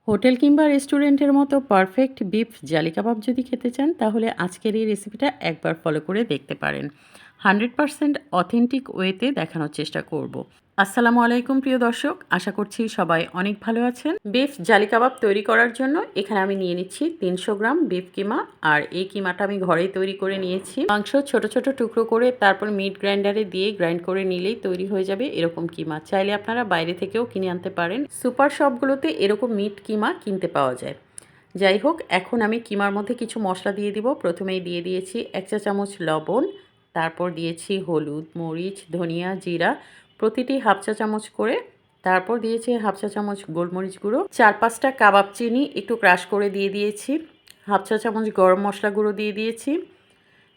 Hotel কিংবা রেস্টুরেন্টের মতো পারফেক্ট বিফ জালি কাবাব যদি খেতে চান তাহলে আজকের এই রেসিপিটা একবার ফলো করে দেখতে পারেন। 100% অথেন্টিক ওয়েতে দেখানোর চেষ্টা করব। আসসালামু আলাইকুম প্রিয় দর্শক, আশা করছি সবাই অনেক ভালো আছেন। বিফ জালি কাবাব তৈরি করার জন্য এখানে আমি নিয়ে নিচ্ছি 300 গ্রাম বিফ কিমা। আর এই কিমাটা আমি ঘরেই তৈরি করে নিয়েছি। মাংস ছোট ছোট টুকরো করে তারপর মিট গ্রাইন্ডারে দিয়ে গ্রাইন্ড করে নিলেই তৈরি হয়ে যাবে এরকম কিমা। চাইলে আপনারা বাইরে থেকেও কিনে আনতে পারেন। সুপার শপগুলোতে এরকম মিট কিমা কিনতে পাওয়া যায়। যাই হোক, এখন আমি কিমার মধ্যে কিছু মশলা দিয়ে দিব। প্রথমেই দিয়ে দিয়েছি 1 চা চামচ লবণ, তারপর দিয়েছি হলুদ, মরিচ, ধনিয়া, জিরা প্রতিটি হাফ চা চামচ করে, তারপর দিয়েছি হাফ চা চামচ গোলমরিচ গুঁড়ো, 4-5টা কাবাব চিনি একটু ক্রাশ করে দিয়ে দিয়েছি, হাফ চা চামচ গরম মশলা গুঁড়ো দিয়ে দিয়েছি,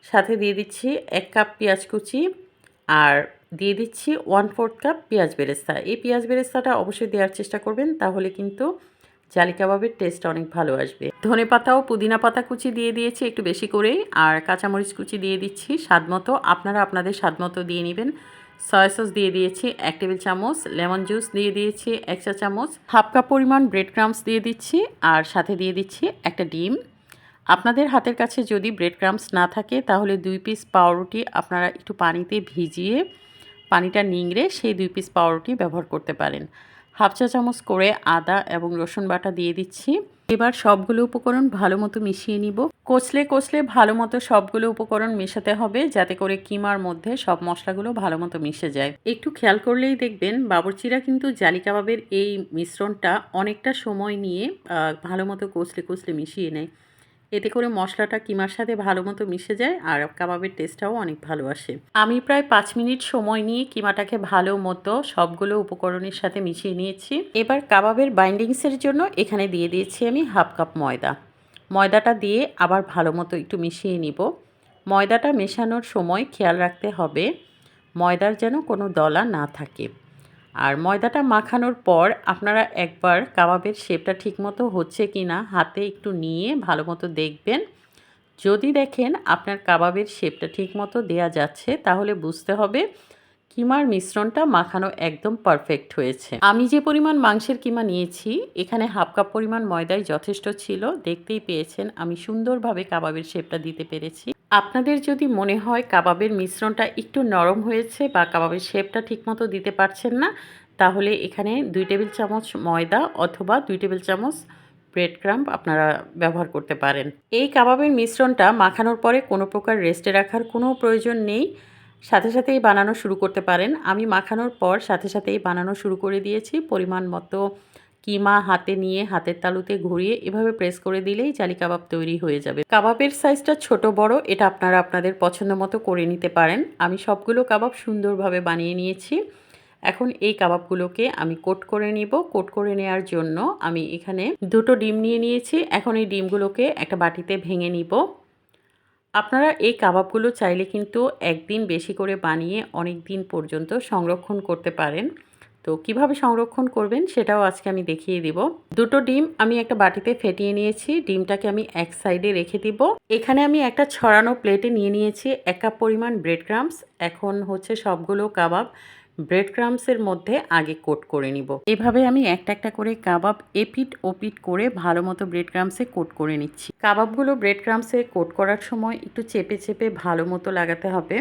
সাথে দিয়ে দিচ্ছি 1 কাপ পেঁয়াজ কুচি, আর দিয়ে দিচ্ছি 1/4 কাপ পেঁয়াজ বেরেস্তা। এই পেঁয়াজ বেরেস্তাটা অবশ্যই দেওয়ার চেষ্টা করবেন, তাহলে কিন্তু জালি কাবাবের টেস্ট অনেক ভালো আসবে। ধনেপাতা ও পুদিনা পাতা কুচি দিয়ে দিয়েছি একটু বেশি করেই, আর কাঁচামরিচ কুচি দিয়ে দিচ্ছি স্বাদ মতো। আপনারা আপনাদের স্বাদ মতো দিয়ে নেবেন। সয়া সস দিয়ে দিয়েছি 1 টেবিল চামচ, লেমন জুস দিয়ে দিয়েছি 1 চা চামচ, হাফ কাপ পরিমাণ ব্রেড ক্রাম্বস দিয়ে দিচ্ছি, আর সাথে দিয়ে দিচ্ছি একটা ডিম। আপনাদের হাতের কাছে যদি ব্রেড ক্রাম্বস না থাকে তাহলে 2 পিস পাউরুটি আপনারা একটু পানিতে ভিজিয়ে পানিটা নিংড়ে সেই 2 পিস পাউরুটি ব্যবহার করতে পারেন। হাফ চা চামচ করে আদা এবং রসুন বাটা দিয়ে দিচ্ছি। এবার সবগুলো উপকরণ ভালো মতো মিশিয়ে নিব। কচলে কচলে ভালো মতো সবগুলো উপকরণ মেশাতে হবে, যাতে করে কিমার মধ্যে সব মশলাগুলো ভালো মতো মিশে যায়। একটু খেয়াল করলেই দেখবেন বাবুর্চিরা কিন্তু জালি কাবাবের এই মিশ্রণটা অনেকটা সময় নিয়ে ভালো মতো কচলে কচলে মিশিয়ে নেয়। এতে করে মশলাটা কিমার সাথে ভালো মতো মিশে যায় আর কাবাবের টেস্টটাও অনেক ভালো আসে। আমি প্রায় 5 মিনিট সময় নিয়ে কিমাটাকে ভালো মতো সবগুলো উপকরণের সাথে মিশিয়ে নিয়েছি। এবার কাবাবের বাইন্ডিংসের জন্য এখানে দিয়ে দিয়েছি আমি হাফ কাপ ময়দা। ময়দাটা দিয়ে আবার ভালো মতো একটু মিশিয়ে নিব। ময়দাটা মেশানোর সময় খেয়াল রাখতে হবে ময়দার যেন কোনো দলা না থাকে। আর ময়দাটা মাখানোর পর আপনারা একবার কাবাবের শেপটা ঠিকমতো হচ্ছে কি না হাতে একটু নিয়ে ভালো মতো দেখবেন। যদি দেখেন আপনার কাবাবের শেপটা ঠিকমতো দেয়া যাচ্ছে তাহলে বুঝতে হবে কিমার মিশ্রণটা মাখানো একদম পারফেক্ট হয়েছে। আমি যে পরিমাণ মাংসের কিমা নিয়েছি এখানে হাফ কাপ পরিমাণ ময়দাই যথেষ্ট ছিল। দেখতেই পেয়েছেন আমি সুন্দরভাবে কাবাবের শেপটা দিতে পেরেছি। আপনাদের যদি মনে হয় কাবাবের মিশ্রণটা একটু নরম হয়েছে বা কাবাবের শেপটা ঠিকমতো দিতে পারছেন না, তাহলে এখানে 2 টেবিল চামচ ময়দা অথবা 2 টেবিল চামচ ব্রেড ক্রাম্ব আপনারা ব্যবহার করতে পারেন। এই কাবাবের মিশ্রণটা মাখানোর পরে কোনো প্রকার রেস্টে রাখার কোনো প্রয়োজন নেই, সাথে সাথেই বানানো শুরু করতে পারেন। আমি মাখানোর পর সাথে সাথেই বানানো শুরু করে দিয়েছি। পরিমাণ মতো কিমা হাতে নিয়ে হাতের তালুতে ঘুরিয়ে এভাবে প্রেস করে দিলেই জালি কাবাব তৈরি হয়ে যাবে। কাবাবের সাইজটা ছোট বড় এটা আপনারা আপনাদের পছন্দ মতো করে নিতে পারেন। আমি সবগুলো কাবাব সুন্দরভাবে বানিয়ে নিয়েছি। এখন এই কাবাবগুলোকে আমি কোট করে নিব। কোট করে নেওয়ার জন্য আমি এখানে 2টো ডিম নিয়ে নিয়েছি। এখন এই ডিমগুলোকে একটা বাটিতে ভেঙে নিব। আপনারা এই কাবাবগুলো চাইলে কিন্তু একদিন বেশি করে বানিয়ে অনেক দিন পর্যন্ত সংরক্ষণ করতে পারেন। তো কিভাবে সংরক্ষণ করবেন সেটাও আজকে আমি দেখিয়ে দিব। 2টো ডিম আমি একটা বাটিতে ফেটিয়ে নিয়েছি। ডিমটাকে আমি এক সাইডে রেখে দিব। এখানে আমি একটা ছড়ানো প্লেটে নিয়ে নিয়েছি 1 কাপ পরিমাণ ব্রেড ক্রাম্বস। এখন হচ্ছে সবগুলো কাবাব ব্রেড ক্রাম্বসের মধ্যে আগে কোট করে নিব। এভাবে আমি একটা একটা করে কাবাব এপিট ওপিট করে ভালো মতো ব্রেড ক্রাম্বসে কোট করে নিচ্ছি। কাবাবগুলো ব্রেড ক্রাম্বসে কোট করার সময় একটু চেপে চেপে ভালো মতো লাগাতে হবে।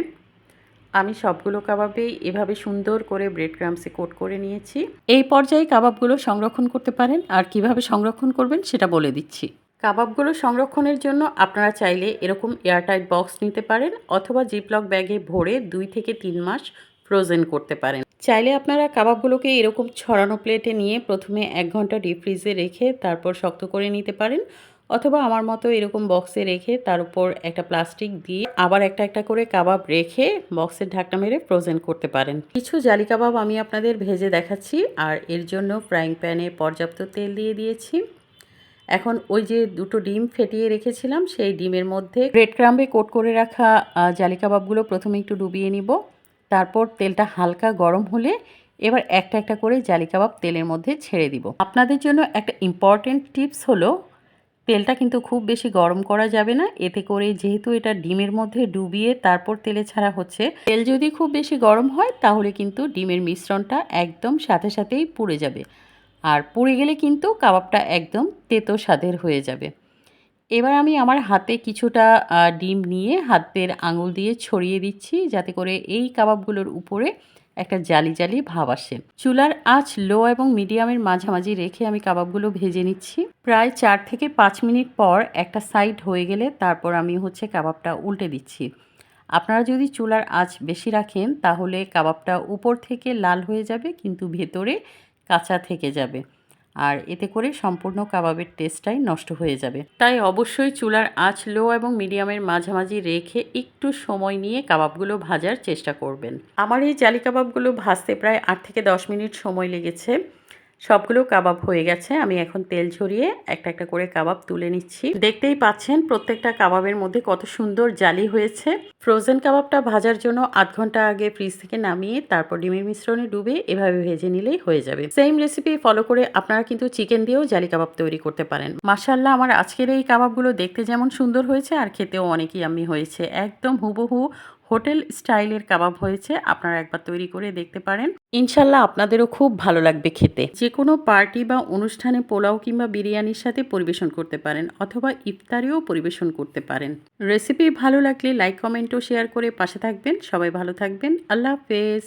আমি সবগুলো কাবাবেই এভাবে সুন্দর করে ব্রেড ক্রাম্বসে কোট করে নিয়েছি। এই পর্যায়ে কাবাবগুলো সংরক্ষণ করতে পারেন। আর কিভাবে সংরক্ষণ করবেন সেটা বলে দিচ্ছি। কাবাবগুলো সংরক্ষণের জন্য আপনারা চাইলে এরকম এয়ারটাইট বক্স নিতে পারেন অথবা জিপলক ব্যাগে ভরে 2 থেকে 3 মাস ফ্রোজেন করতে পারেন। চাইলে আপনারা কাবাবগুলোকে এরকম ছড়ানো প্লেটে নিয়ে প্রথমে 1 ঘন্টা ডিপ ফ্রিজে রেখে তারপর শক্ত করে নিতে পারেন, অথবা আমার মতো এরকম বক্সে রেখে তার উপর একটা প্লাস্টিক দিয়ে আবার একটা একটা করে কাবাব রেখে বক্সের ঢাকনা মেরে ফ্রোজেন করতে পারেন। কিছু জালি কাবাব আমি আপনাদের ভেজে দেখাচ্ছি, আর এর জন্য ফ্রাইং প্যানে পর্যাপ্ত তেল দিয়ে দিয়েছি। এখন ওই যে 2টো ডিম ফেটিয়ে রেখেছিলাম সেই ডিমের মধ্যে ব্রেড ক্রাম্বে কোট করে রাখা জালি কাবাবগুলো প্রথমে একটু ডুবিয়ে নিব। তারপর তেলটা হালকা গরম হলে এবার একটা একটা করে জালি কাবাব তেলের মধ্যে ছেড়ে দিব। আপনাদের জন্য একটা ইম্পর্টেন্ট টিপস হলো তেলটা কিন্তু খুব বেশি গরম করা যাবে না। এতে করে যেহেতু এটা ডিমের মধ্যে ডুবিয়ে তারপর তেলে ছাড়া হচ্ছে, তেল যদি খুব বেশি গরম হয় তাহলে কিন্তু ডিমের মিশ্রণটা একদম সাথে সাথেই পুড়ে যাবে। আর পুড়ে গেলে কিন্তু কাবাবটা একদম তেতো স্বাদের হয়ে যাবে। এবার আমি আমার হাতে কিছুটা ডিম নিয়ে হাতের আঙুল দিয়ে ছড়িয়ে দিচ্ছি যাতে করে এই কাবাবগুলোর উপরে একটা জালি জালি ভাব আসে। চুলার আঁচ লো এবং মিডিয়ামের মাঝামাঝি রেখে আমি কাবাবগুলো ভেজে নিচ্ছি। প্রায় 4 থেকে 5 মিনিট পর একটা সাইড হয়ে গেলে তারপর আমি কাবাবটা উল্টে দিচ্ছি। আপনারা যদি চুলার আঁচ বেশি রাখেন তাহলে কাবাবটা উপর থেকে লাল হয়ে যাবে কিন্তু ভেতরে কাঁচা থেকে যাবে। আর এতে করে সম্পূর্ণ কাবাবের টেস্টটাই নষ্ট হয়ে যাবে। তাই অবশ্যই চুলার আঁচ লো এবং মিডিয়ামের মাঝামাঝি রেখে একটু সময় নিয়ে কাবাবগুলো ভাজার চেষ্টা করবেন। আমার এই জালি কাবাবগুলো ভাজতে প্রায় 8 থেকে 10 মিনিট সময় লেগেছে। সবগুলো কাবাব হয়ে গেছে। আমি এখন তেল ঝরিয়ে একটা একটা করে কাবাব তুলে নিচ্ছি। দেখতেই পাচ্ছেন প্রত্যেকটা কাবাবের মধ্যে কত সুন্দর জালি হয়েছে। ফ্রোজেন কাবাবটা ভাজার জন্য আধ ঘন্টা আগে ফ্রিজ থেকে নামিয়ে তারপর ডিমের মিশ্রণে ডুবে এভাবে ভেজে নিলেই হয়ে যাবে। সেম রেসিপি ফলো করে আপনারা কিন্তু চিকেন দিয়েও জালি কাবাব তৈরি করতে পারেন। মাশাআল্লাহ, আমার আজকের এই কাবাবগুলো দেখতে যেমন সুন্দর হয়েছে আর খেতেও অনেক ইয়াম্মি হয়েছে। একদম হুবহু হোটেল স্টাইলের কাবাব হয়েছে। আপনারা একবার তৈরি করে দেখতে পারেন। ইনশাল্লাহ আপনাদেরও খুব ভালো লাগবে খেতে। যে কোনো পার্টি বা অনুষ্ঠানে পোলাও কিংবা বিরিয়ানির সাথে পরিবেশন করতে পারেন অথবা ইফতারেও পরিবেশন করতে পারেন। রেসিপি ভালো লাগলে লাইক, কমেন্ট ও শেয়ার করে পাশে থাকবেন। সবাই ভালো থাকবেন। আল্লাহ হাফেজ।